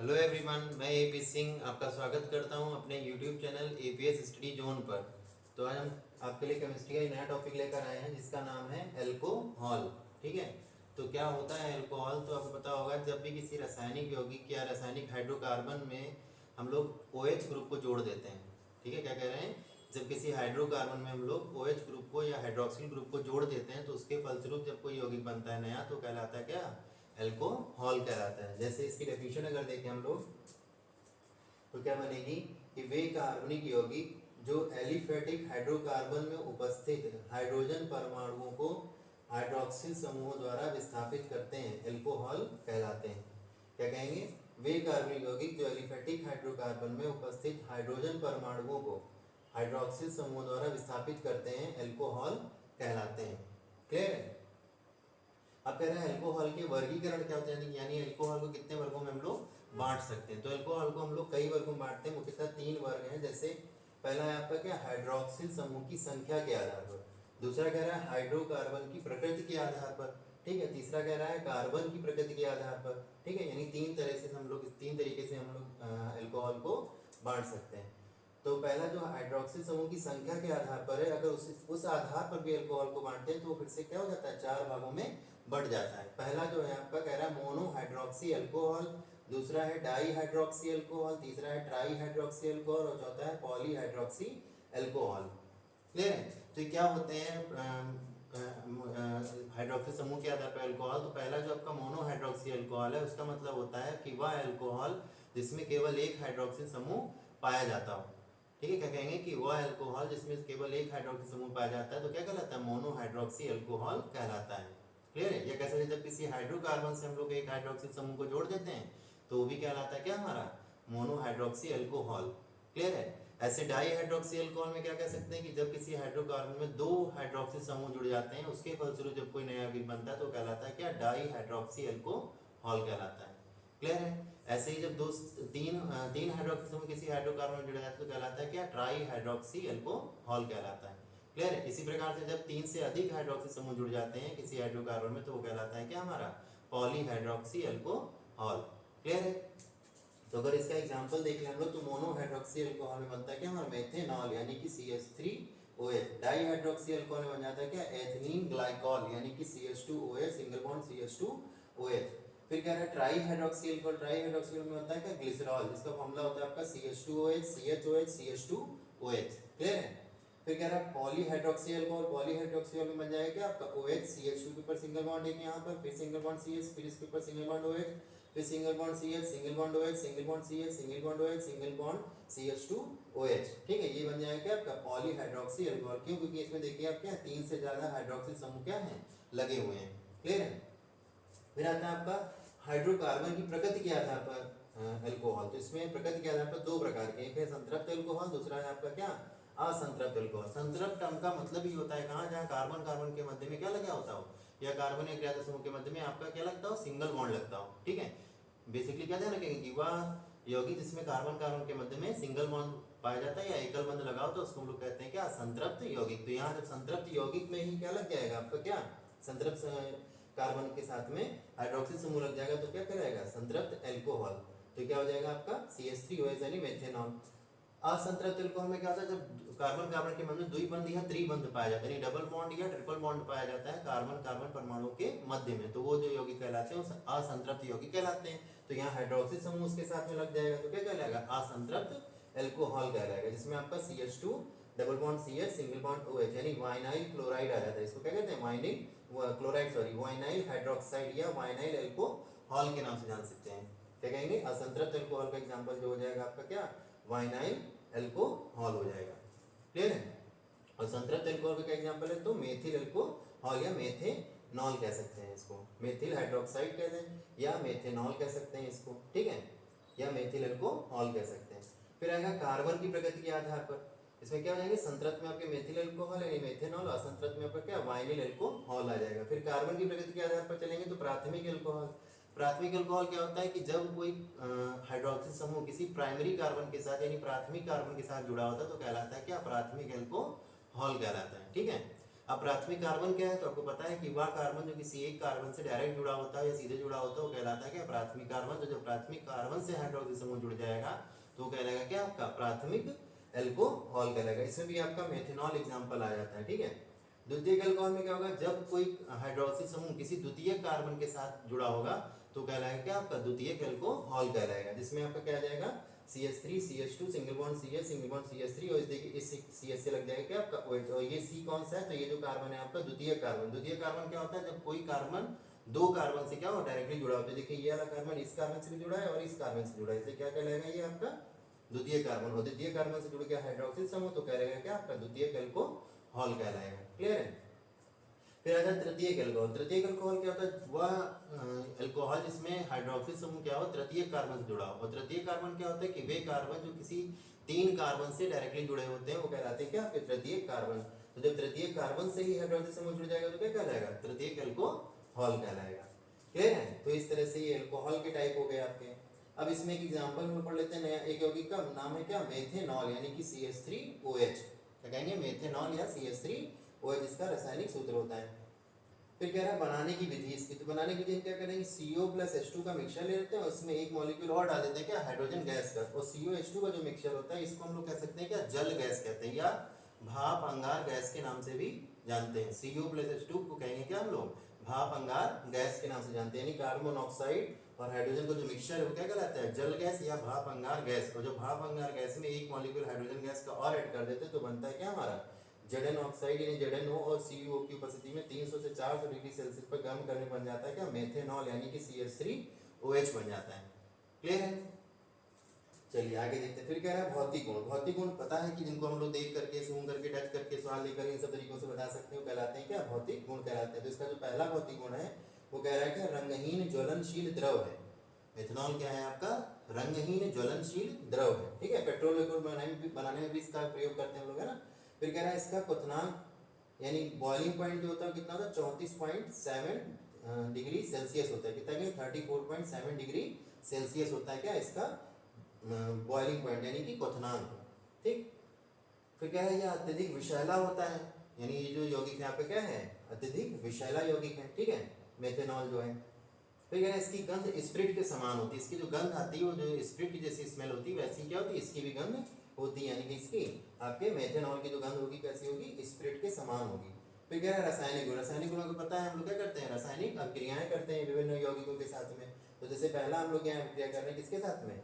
Hello everyone, मैं AP Singh आपका स्वागत करता हूं अपने YouTube channel APS study zone पर। तो आज हम आपके लिए केमिस्ट्री का एक नया टॉपिक लेकर आए हैं जिसका नाम है एल्कोहल। ठीक है, तो क्या होता है एल्कोहल? तो आपको पता होगा, जब भी किसी रासायनिक यौगिक या रासायनिक हाइड्रोकार्बन में हम लोग OH ग्रुप को जोड़ देते हैं। ठीक है, क्या कह रहे हैं? जब किसी हाइड्रोकार्बन में हम लोग OH ग्रुप को या हाइड्रोक्सिल ग्रुप को जोड़ देते हैं तो उसके फलस्वरूप जब कोई यौगिक बनता है नया तो कहलाता है क्या? एल्कोहल कहलाता है। जैसे इसकी डेफिनेशन अगर देखें हम लोग तो क्या बनेगी कि वे कार्बनिक यौगिक जो एलिफेटिक हाइड्रोकार्बन में उपस्थित हाइड्रोजन परमाणुओं को हाइड्रोक्सिल समूहों द्वारा विस्थापित करते हैं, एल्कोहल कहलाते हैं। क्या कहेंगे? वे कार्बनिक यौगिक जो एलिफेटिक हाइड्रोकार्बन में उपस्थित हाइड्रोजन परमाणुओं को हाइड्रोक्सिल समूहों द्वारा विस्थापित करते हैं, एल्कोहल कहलाते हैं। क्लियर है? अब कह रहे हैं एल्कोहल के वर्गीकरण क्या होते हैं, यानी एल्कोहल को कितने वर्गों में हम लोग बांट सकते हैं। तो एल्कोहल को हम लोग कई वर्गों में बांटते हैं, मुख्यतः 3 वर्ग हैं। जैसे पहला है आपका क्या? हाइड्रोक्सिल समूह की संख्या के आधार पर। दूसरा कह रहा है हाइड्रोकार्बन की प्रकृति के आधार पर। ठीक है। तीसरा कह रहा है कार्बन की प्रकृति के आधार पर। ठीक है, यानी 3 तरह से हम लोग, 3 तरीके से हम लोग एल्कोहल को बांट सकते हैं। तो पहला जो हाइड्रोक्सिल समूह की संख्या के आधार पर है, अगर उस आधार पर भी एल्कोहल को बांटते हैं तो फिर से क्या हो जाता है? 4 भागों में बढ़ जाता है। पहला जो है आपका कह रहा है मोनो हाइड्रोक्सी अल्कोहल, दूसरा है डाई हाइड्रोक्सी अल्कोहल, तीसरा है ट्राई हाइड्रोक्सी अल्कोहल और चौथा है पॉली हाइड्रोक्सी अल्कोहल। क्लियर है? तो क्या होते हैं हाइड्रोक्सी समूह के आधार पर अल्कोहल? तो पहला जो आपका मोनो हाइड्रोक्सी अल्कोहल है उसका मतलब होता है कि वह अल्कोहल जिसमें केवल एक हाइड्रोक्सिल समूह पाया जाता हो। ठीक है, क्या कहेंगे कि वह अल्कोहल जिसमें केवल एक हाइड्रोक्सिल समूह पाया जाता है तो क्या कहलाता है? मोनो हाइड्रोक्सी अल्कोहल कहलाता है। क्लियर है? या कैसे जब किसी हाइड्रोकार्बन से हम लोग एक हाइड्रोक्सिल समूह को जोड़ देते हैं तो वो भी कहलाता है क्या हमारा? Mono hydroxy alcohol. क्लियर है? ऐसे डाई हाइड्रोक्सी अल्कोहल में क्या कह सकते हैं कि जब किसी हाइड्रोकार्बन में 2 हाइड्रोक्सिल समूह जुड़ जाते हैं उसके फलस्वरूप जब कोई नया यौगिक बनता है तो कहलाता है क्या? डाई हाइड्रोक्सी अल्कोहल कहलाता है। क्लियर है? ऐसे ही जब तीन हाइड्रोक्सिल समूह किसी हाइड्रोकार्बन में जुड़ जाते हैं तो कहलाता है क्या? ट्राई हाइड्रोक्सी अल्कोहल कहलाता है। क्लियर है? इसी प्रकार से जब 3 से अधिक हाइड्रोक्सिल समूह जुड़ जाते हैं किसी हाइड्रोकार्बन में तो वो कहलाता है क्या हमारा? Poly hydroxy alcohol. क्लियर है? तो अगर इसका एग्जांपल देख लें हम लोग तो मोनो हाइड्रोक्सी अल्कोहल में बनता है क्या हमारा? मेथेनॉल यानी कि CH3OH। डाई हाइड्रोक्सी अल्कोहल में बन जाता है क्या? एथिलीन ग्लाइकॉल यानी कि CH2OH, सिंगल बॉन्ड CH2OH। फिर कह रहा है try hydroxy alcohol, try hydroxy में होता है क्या? ग्लिसरॉल, जिसका फॉर्मूला होता है आपका CH2OH, CHOH, CH2OH। क्लियर है? फिर कह रहा है poly hydroxy alcohol, poly hydroxy alcohol में बन जाएगा क्या आपका? OH, CH2 के ऊपर सिंगल बॉन्ड एक यहाँ पर, फिर सिंगल बॉन्ड CH, फिर इसके ऊपर सिंगल बॉन्ड OH, फिर single bond CH, single bond OH, single bond CH, single bond OH, single bond CH2OH। ठीक है, ये बन जाएगा क्या आपका? Poly hydroxy alcohol. क्यों? क्योंकि इसमें देखिए आप क्या 3 से ज्यादा हाइड्रोक्सिल समूह क्या है? लगे हुए हैं। क्लियर है? फिर आता है आपका हाइड्रोकार्बन की प्रकृति के आधार पर अल्कोहल। तो इसमें प्रकृति के आधार पर 2 प्रकार के, एक है संतृप्त अल्कोहल, दूसरा है आपका क्या? असंतृप्त अल्कोहल। संतृप्त टर्म का मतलब ही होता है कहाँ? जहाँ कार्बन कार्बन के मध्य में क्या लगा होता हो, या कार्बन एक ज्यादा समूह के मध्य में आपका क्या लगता हो? सिंगल बॉन्ड लगता हो। ठीक है, बेसिकली क्या ध्यान रखेंगे कि वह यौगिक जिसमें कार्बन कार्बन के मध्य में सिंगल बॉन्ड पाया जाता है या एकल बंध लगाओ तो उसको हम लोग कहते हैं क्या? संतृप्त यौगिक। तो यहाँ जब संतृप्त यौगिक में ही क्या लग जाएगा आपका? क्या संतृप्त कार्बन के साथ में हाइड्रोक्सिल समूह लग जाएगा तो क्या कहलाएगा? संतृप्त अल्कोहल। तो क्या हो जाएगा आपका? CH3OH यानी मेथेनॉल। असंतृप्त अल्कोहल में क्या होता है? जब कार्बन कार्बन के मध्य में द्विबंध या त्रिबंध पाया जाता है, यानी डबल बॉन्ड या ट्रिपल बॉन्ड पाया जाता है कार्बन कार्बन परमाणु के मध्य में, तो वो जो यौगिक कहलाते हैं असंतृप्त यौगिक कहलाते हैं। तो यहाँ हाइड्रोक्सिल समूह उसके साथ में लग जाएगा तो क्या कहलाएगा? असंतृप्त अल्कोहल कहलाएगा, जिसमें आपका CH2 double bond CH single bond OH यानी वाइनाइल क्लोराइड आ जाता है। इसको क्या कहते हैं? वाइनिल क्लोराइड, सॉरी वाइनाइल हाइड्रोक्साइड या वाइनाइल अल्कोहल के नाम से जान सकते हैं। क्या कहेंगे? असंतृप्त अल्कोहल का एग्जांपल जो हो जाएगा आपका क्या? वाइनाइल अल्कोहल हो जाएगा। क्लियर है? और संतृप्त अल्कोहल का एग्जांपल है तो मेथिल अल्कोहल या मेथेनॉल कह सकते हैं इसको, मेथिल हाइड्रोक्साइड कहते हैं या मेथेनॉल कह सकते हैं इसको। ठीक है, या मेथिल अल्कोहल कह सकते हैं। फिर आएगा कार्बन की प्रकृति के आधार पर। इसमें क्या हो जाएंगे? संतृप्त में आपके मेथिल अल्कोहल यानी मेथेनॉल, असंतृप्त में आपका क्या? वाइनिल अल्कोहल आ जाएगा। फिर कार्बन की प्रकृति के आधार पर चलेंगे तो प्राथमिक अल्कोहल। प्राथमिक अल्कोहल क्या होता है कि जब कोई हाइड्रोक्सिल समूह किसी प्राइमरी कार्बन के साथ यानी प्राथमिक कार्बन के साथ जुड़ा होता है तो कहलाता है क्या? प्राथमिक अल्कोहल कहलाता है। ठीक है, अब प्राथमिक कार्बन क्या है, तो आपको पता है कि वह कार्बन जो किसी एक कार्बन से डायरेक्ट जुड़ा होता है या सीधे जुड़ा होता है वो कहलाता है क्या, प्राथमिक कार्बन। तो जब प्राथमिक कार्बन से हाइड्रोक्सिल समूह जुड़ जाएगा तो कहलाएगा क्या, आपका प्राथमिक एल्कोहल कहलाएगा। इसमें भी आपका मेथनॉल एग्जाम्पल आ जाता है, ठीक है। द्वितीयक एल्कोहल में क्या होगा, जब कोई हाइड्रोक्सिल समूह किसी द्वितीयक कार्बन के साथ जुड़ा होगा तो कहलाएगा क्या, आपका द्वितीयक एल्कोहल कहलाएगा, जिसमें आपका क्या आ जाएगा CH3 CH2 single bond CH single bond CH3 और देखिए इस CH से लग जाएगा क्या आपका OH। और ये C कौन सा है, तो ये जो कार्बन है आपका द्वितीय कार्बन। द्वितीय कार्बन क्या होता है, जब कोई कार्बन दो कार्बन से क्या हो डायरेक्टली जुड़ा होता है। देखिए ये वाला कार्बन इस कार्बन से भी जुड़ा है और इस कार्बन से जुड़ा है, इसलिए क्या कहलाएगा ये आपका द्वितीय कार्बन। और द्वितीय कार्बन से जुड़ गया हाइड्रोक्सिल समूह तो कहलाएगा क्या, आपका द्वितीय एल्कोहल कहलाएगा। क्लियर है। फिर आता है तृतीयक एल्कोहल। तृतीयक एल्कोहल क्या होता है, वह एल्कोहल जिसमें हाइड्रोक्सिल समूह क्या हो तृतीय कार्बन से जुड़ा हो। और तृतीय कार्बन क्या होता है कि वे कार्बन जो किसी तीन कार्बन से डायरेक्टली जुड़े होते हैं वो कहलाते हैं क्या, आपके तृतीय कार्बन। तो जब तृतीय कार्बन से ही हाइड्रोक्सिल समूह जुड़ जाएगा तो क्या कहलाएगा, तृतीयक एल्कोहल कहलाएगा। क्लियर है। तो इस तरह से ये एल्कोहल के टाइप हो गए आपके। अब इसमें एक एग्जांपल में पढ़ लेते हैं, नया एक यौगिक का नाम है क्या, मेथेनॉल, यानी कि CH3OH। क्या कहेंगे, मेथेनॉल या CH3OH इसका रासायनिक सूत्र होता है। फिर कह रहा है बनाने की विधि इसकी। तो बनाने की विधि क्या करेंगे, CO + H2 का मिक्सचर ले लेते हैं, उसमें एक मॉलिक्यूल और डाल देते हैं क्या, हाइड्रोजन गैस का। और COH2 का जो मिक्सचर होता है इसको हम लोग कह सकते हैं क्या, जल गैस कहते हैं या भाप अंगार गैस के नाम से भी जानते हैं। CO + H2 को कहेंगे क्या हम लोग, भाप अंगार गैस के नाम से जानते हैं। यानी कार्बन मोनोऑक्साइड और हाइड्रोजन का जो मिक्सचर है वो क्या कहलाता है, जल गैस या भाप अंगार गैस। और जो भाप अंगार गैस में एक मॉलिक्यूल हाइड्रोजन गैस का और ऐड कर देते हैं तो बनता है क्या हमारा Zn ऑक्साइड, यानी ZnO और CO की उपस्थिति में 300 से 400 डिग्री सेल्सियस पर गर्म करने बन जाता है क्या, मेथेनॉल, यानी कि CH3OH बन जाता है। क्लियर है। चलिए आगे देखते हैं। फिर कह रहा है भौतिक गुण। भौतिक गुण पता है कि जिनको हम लोग देख करके, सूंघ करके, टच करके, स्वाद लेकर इन सब तरीकों से बता सकते हो, कहलाते हैं क्या, भौतिक गुण कहलाते हैं। तो इसका जो पहला भौतिक गुण है वो कह रहा है कि रंगहीन ज्वलनशील द्रव है। मेथनॉल क्या है आपका, रंगहीन ज्वलनशील द्रव है, ठीक है। पेट्रोल बनाने में भी इसका प्रयोग करते हैं हम लोग, है ना। फिर कह रहा है इसका क्वथनांक यानी बॉइलिंग पॉइंट जो होता है कितना होता है, 34.7 डिग्री सेल्सियस होता है। कितना, 34.7 डिग्री सेल्सियस होता है क्या इसका बॉइलिंग पॉइंट, यानी कि क्वथनांक, ठीक। फिर क्या है, यह अत्यधिक विषैला होता है, यानी ये जो यौगिक यहाँ पे क्या है, अत्यधिक विषैला यौगिक है, ठीक है, मेथेनॉल जो है। फिर क्या है, इसकी गंध स्प्रिट के समान होती है। इसकी जो गंध आती है वो जो स्प्रिट की जैसी स्मेल होती है वैसी क्या होती है, इसकी भी गंध होती है, यानी कि इसकी आपके मेथेनॉल की जो गंध होगी कैसी होगी, स्प्रिट के समान होगी। फिर क्या है, रासायनिक गुण। रासायनिक गुणों को पता है हम लोग क्या करते हैं, रासायनिक अभिक्रियाएं करते हैं विभिन्न यौगिकों के साथ में। तो जैसे पहला हम लोग यहाँ अभिक्रिया कर रहे हैं किसके साथ में,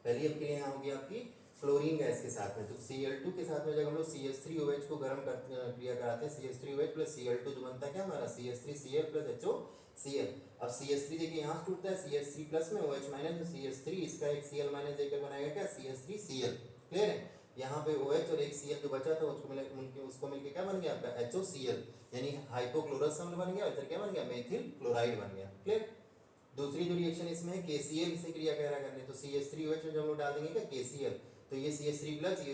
पहली अभिक्रिया यहाँ होगी आपकी क्लोरीन गैस के साथ में। तो Cl2 के साथ में जब हम लोग CH3OH को गर्म क्रिया कराते हैं, CH3OH + Cl2 जो बनता है क्या हमारा, CH3Cl + HOCl। अब CH3 देखिए यहाँ टूटता है CH3+ में, OH- में, CH3 इसका एक Cl- देकर बनाएगा क्या, CH3Cl। क्लियर है। यहाँ पे OH और एक Cl जो बचा था उसको मिलकर क्या बन गया आपका HOCl, यानी हाइपोक्लोरस अम्ल बन गया। और इधर क्या बन गया, मेथिल क्लोराइड बन गया। क्लियर। दूसरी जो रिएक्शन इसमें है KCl से क्रिया करा करने, तो CH3OH में जब हम लोग डाल देंगे क्या KCl, तो ये CH3+ ये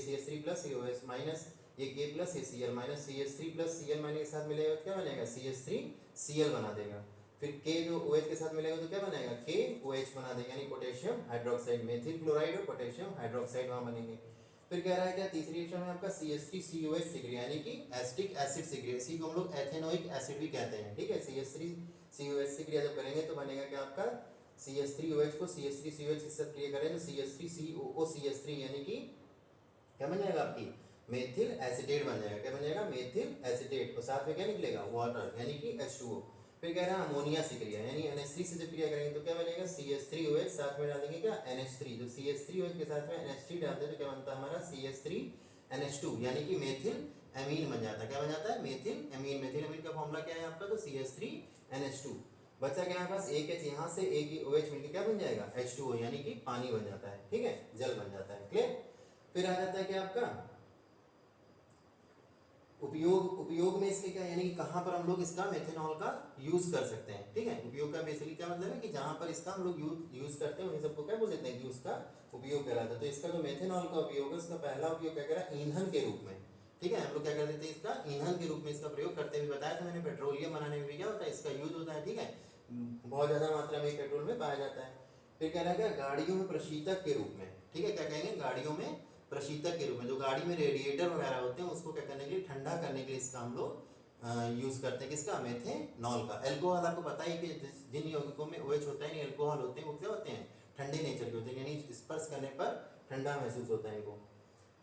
CH3+ ये OH माइनस ये K+ ये Cl minus CH3+ Cl minus के साथ मिलेगा तो क्या बनेगा, CH3Cl बना देगा। फिर K जो OH के साथ मिलेगा तो क्या बनेगा, KOH बना देगा, यानी पोटेशियम हाइड्रोक्साइड, मेथिल क्लोराइड और पोटेशियम हाइड्रोक्साइड वहाँ बनेंगे। फिर कह रहा है क्या, तीसरी रिएक्शन में आपका CH3COH से क्रिया, यानी कि एसिटिक एसिड से क्रिया, इसी को हम लोग एथेनोइक एसिड भी कहते हैं, ठीक है। CH3COH से क्रिया जब करेंगे तो बनेगा क्या आपका, CH3OH को CH3COH के साथ क्रिया करें तो CH3COCH3 यानी कि क्या बन जाएगा आपकी मेथिल एसिटेट बन जाएगा। क्या बन जाएगा, मेथिल एसिटेट। और साथ में क्या निकलेगा, वाटर, यानी कि H2O। फिर कह रहा है अमोनिया से क्रिया, यानी NH3 से जब क्रिया करेंगे तो क्या बनेगा, CH3OH साथ में डालेंगे क्या NH3, जो CH3OH के साथ में NH3 डालते हैं तो क्या बनता है हमारा CH3NH2, यानी कि मेथिल एमीन बन जाता है। क्या बन जाता है, मेथिल एमीन। मेथिल एमीन का फॉर्मूला क्या है आपका, तो CH3NH2। बचा क्या हमारे पास, एक H यहाँ से एक OH मिलकर क्या बन जाएगा H2O, यानी कि पानी बन जाता है, ठीक है, जल बन जाता है। क्लियर। फिर आ जाता है क्या आपका उपयोग में इसके क्या, यानी कि कहाँ पर हम लोग इसका मेथेनॉल का यूज कर सकते हैं, ठीक है। उपयोग का बेसिकली क्या मतलब है कि जहाँ पर इसका हम लोग यूज करते हैं उन्हीं सबको क्या बोल देते हैं कि उसका उपयोग कहलाता है। तो इसका जो मेथेनॉल का उपयोग है उसका पहला उपयोग क्या करा, ईंधन के रूप में, ठीक है। हम लोग क्या कर देते हैं इसका ईंधन के रूप में इसका प्रयोग करते हुए बताया था मैंने, पेट्रोलियम बनाने में भी क्या होता है इसका यूज होता है, ठीक है, बहुत ज्यादा मात्रा में पेट्रोल में पाया जाता है। फिर कह रहा है क्या, गाड़ियों में प्रशीतक के रूप में, ठीक है, क्या कहेंगे, गाड़ियों में प्रशीतक के रूप में, जो गाड़ी में रेडिएटर वगैरह होते हैं उसको क्या करने के लिए, ठंडा करने के लिए इसका हम लोग यूज करते हैं। किसका, मेथेनॉल का। अल्कोहल आपको पता ही कि जिन यौगिकों में OH होता है, अल्कोहल होते हैं, वो क्या होते हैं, ठंडे नेचर के होते हैं, यानी स्पर्श करने पर ठंडा महसूस होता है इनको।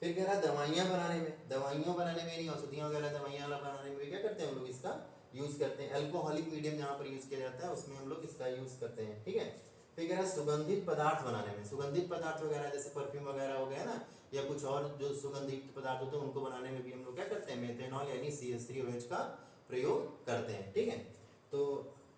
फिर कह रहा है दवाइयाँ बनाने में, दवाइयों बनाने में यानी औषधियाँ वगैरह दवाइयाँ बनाने में क्या करते हैं हम लोग, इसका यूज़ करते हैं। अल्कोहलिक मीडियम जहाँ पर यूज़ किया जाता है उसमें हम लोग इसका यूज़ करते हैं, ठीक है। फिर कह रहा है सुगंधित पदार्थ बनाने में, सुगंधित पदार्थ वगैरह जैसे परफ्यूम वगैरह हो गया ना, या कुछ और जो सुगंधित पदार्थ होते हैं उनको बनाने में भी हम लोग क्या करते हैं, मेथेनॉल यानी CH3OH का प्रयोग करते हैं, ठीक है। तो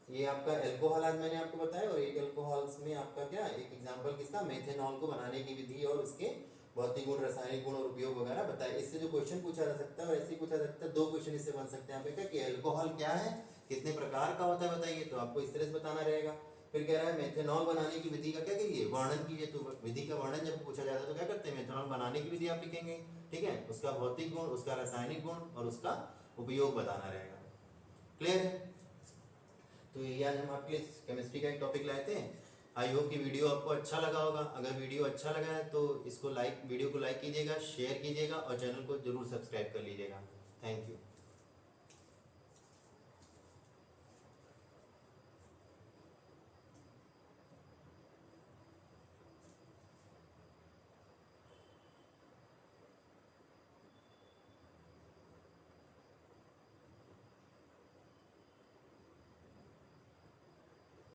ये आपका अल्कोहल आज मैंने आपको बताया, और एक अल्कोहल्स में आपका क्या, एक एग्जांपल किसका, मेथेनॉल को बनाने की विधि और उसके भौतिक गुण, रासायनिक गुण और उपयोग वगैरह बताए। इससे जो क्वेश्चन पूछा जा सकता है, और ऐसे ही पूछा जा सकता है, 2 क्वेश्चन इससे बन सकते हैं। यहाँ पे क्या कि अल्कोहल क्या है, कितने प्रकार का होता है बताइए, तो आपको इस तरह से बताना रहेगा। फिर कह रहा है मेथेनॉल बनाने की विधि का क्या करिए, वर्णन कीजिए। तो विधि का वर्णन जब पूछा जाता है तो क्या करते हैं, मेथेनॉल बनाने की विधि आप लिखेंगे, ठीक है, उसका भौतिक गुण, उसका रासायनिक गुण और उसका उपयोग बताना रहेगा। क्लियर है। तो ये आज हम आपके केमिस्ट्री का एक टॉपिक लाए थे। आई होप कि वीडियो आपको अच्छा लगा होगा। अगर वीडियो अच्छा लगा है तो इसको वीडियो को लाइक कीजिएगा, शेयर कीजिएगा और चैनल को जरूर सब्सक्राइब कर लीजिएगा। Thank you.